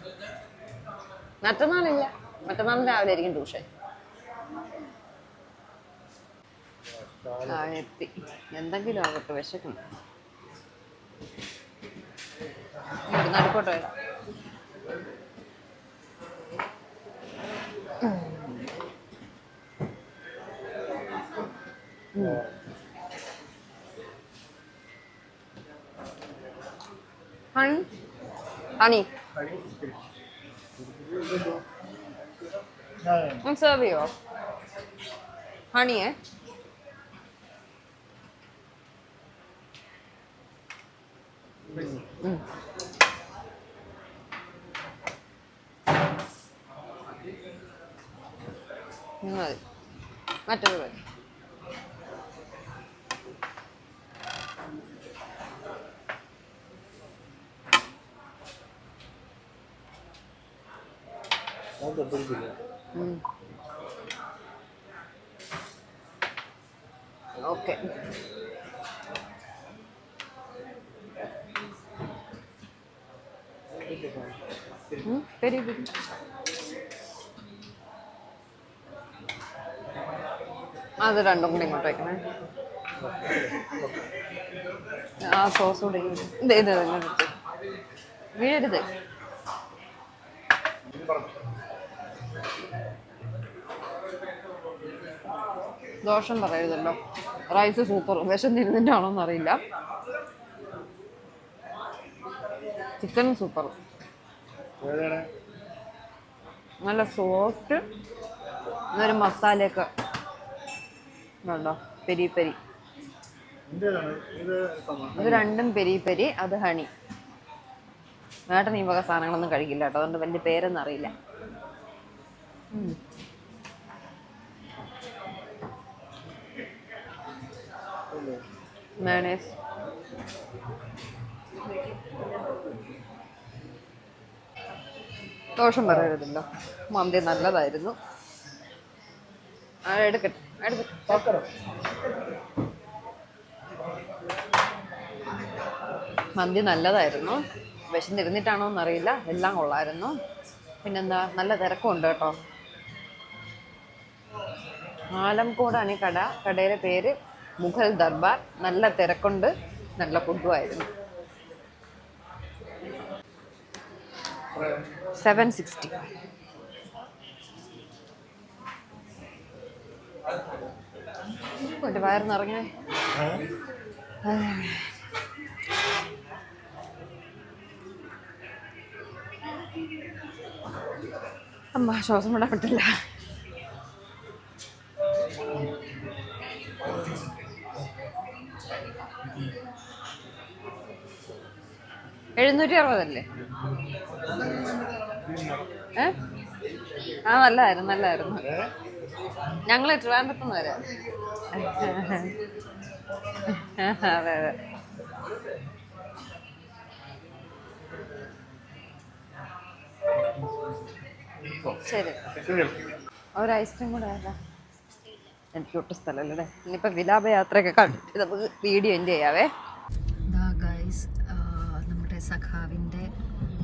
മറ്റന്നാളില്ല. മറ്റന്നാൾ രാവിലെ ആയിരിക്കും ട്യൂഷൻ. എത്തി. എന്തെങ്കിലും ആകട്ടെ, വിശക്കണം. നടുക്കോട്ട് വരാം. ഹണി ഹണി സെർവ് ചെയ്യോ? ഹണിയേ മതി. മറ്റൊരു മതി. ഓക്കെ. പെരി പെരി അത് രണ്ടും കൂടി ഇങ്ങോട്ട് വയ്ക്കണേ. ആ സോസ് കൂടെ വീഴരുത്. ദോഷം പറയരുതല്ലോ. Rice super. വിശന്നിരുന്നിട്ടാണോ എന്നറിയില്ല. ചിക്കനും സൂപ്പർ. നല്ല സോഫ്റ്റ്. എന്നൊരു മസാലയൊക്കെ വേണ്ടോ. പെരി പെരി ഇത് രണ്ടും പെരി പെരി. അത് ഹണി. ഏട്ടൻ ഈ വക സാധനങ്ങളൊന്നും കഴിക്കില്ല കേട്ടോ, അതുകൊണ്ട് വലിയ പേരൊന്നും അറിയില്ല. മയോണൈസ് ദോഷം പറയരുതല്ലോ. മന്തി നല്ലതായിരുന്നു. എടുക്കട്ടെ. മന്തി നല്ലതായിരുന്നു. വിശന്നിരുന്നിട്ടാണോ എന്നറിയില്ല. എല്ലാം കൊള്ളായിരുന്നു. പിന്നെന്താ, നല്ല തിരക്കുണ്ട് കേട്ടോ. ആലംകോടാണ് ഈ കട. കടയുടെ പേര് മുഗൾ ദർബാർ. നല്ല തിരക്കുണ്ട്. നല്ല ഫുഡുമായിരുന്നു. 760. ഒരു വയറ് നിറഞ്ഞേ. അമ്മ ശ്വാസം വിടാൻ പറ്റില്ല. $760 ആ നല്ലായിരുന്നു. ഞങ്ങള് ട്രിവാൻഡ്രത്തുനിന്ന് വരാം. അതെ. ശരി, ഒരു ഐസ്ക്രീം കൂടെ ആകാം. എനിക്ക് ഒട്ടും സ്ഥലമല്ലേ. ഇനിയിപ്പോൾ വിലാപയാത്രയൊക്കെ കണ്ടിട്ട് നമുക്ക് വീഡിയോ എൻഡ് ചെയ്യാവേ. ഗൈസ്, നമ്മുടെ സഖാവിൻ്റെ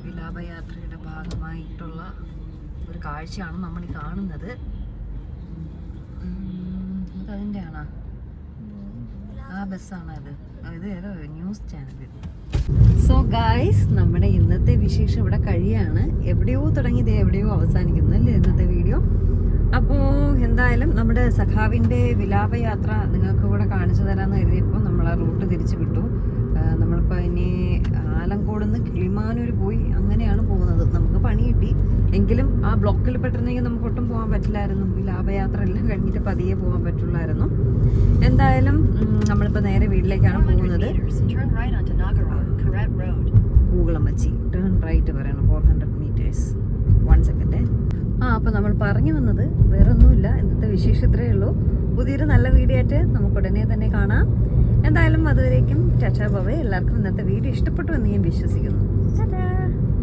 വിലാപയാത്രയുടെ ഭാഗമായിട്ടുള്ള ഒരു കാഴ്ചയാണ് നമ്മൾ ഈ കാണുന്നത്. അതിൻ്റെ ആണോ? ആ ബസ്സാണ് അത്. ഇത് ഏതോ ന്യൂസ് ചാനൽ. സോ ഗൈസ്, നമ്മുടെ ഇന്നത്തെ വിശേഷം ഇവിടെ കഴിയാണ്. എവിടെയോ തുടങ്ങിയത് എവിടെയോ അവസാനിക്കുന്നു അല്ലേ ഇന്നത്തെ വീഡിയോ. അപ്പോൾ എന്തായാലും നമ്മുടെ സഖാവിൻ്റെ വിലാപയാത്ര നിങ്ങൾക്ക് കൂടെ കാണിച്ചു തരാമെന്ന് കരുതിയപ്പോൾ നമ്മൾ ആ റൂട്ട് തിരിച്ചു വിട്ടു. നമ്മളിപ്പോൾ ഇനി ആലങ്കോട് നിന്ന് കിളിമാനൂർ പോയി അങ്ങനെയാണ് പോകുന്നത്. നമുക്ക് പണി കിട്ടി. എങ്കിലും ആ ബ്ലോക്കിൽ പെട്ടിരുന്നെങ്കിൽ നമുക്ക് ഒട്ടും പോകാൻ പറ്റില്ലായിരുന്നു. വിലാപയാത്ര എല്ലാം കഴിഞ്ഞിട്ട് പതിയെ പോകാൻ പറ്റുള്ളായിരുന്നു. എന്തായാലും നമ്മളിപ്പോൾ നേരെ വീട്ടിലേക്കാണ് പോകുന്നത്. ഗൂഗിളമ്മച്ചി ടേൺ റൈറ്റ് പറയണം. 400 meters. 1 second. അപ്പോൾ നമ്മൾ പറഞ്ഞു വന്നത് വേറൊന്നുമില്ല. ഇന്നത്തെ വിശേഷം ഇത്രയേ ഉള്ളൂ. പുതിയൊരു നല്ല വീഡിയോ ആയിട്ട് നമുക്ക് ഉടനെ തന്നെ കാണാം. എന്തായാലും അതുവരേക്കും ടാറ്റാ ബൈ. എല്ലാവർക്കും ഇന്നത്തെ വീഡിയോ ഇഷ്ടപ്പെട്ടു എന്ന് ഞാൻ വിശ്വസിക്കുന്നു. ടാറ്റാ.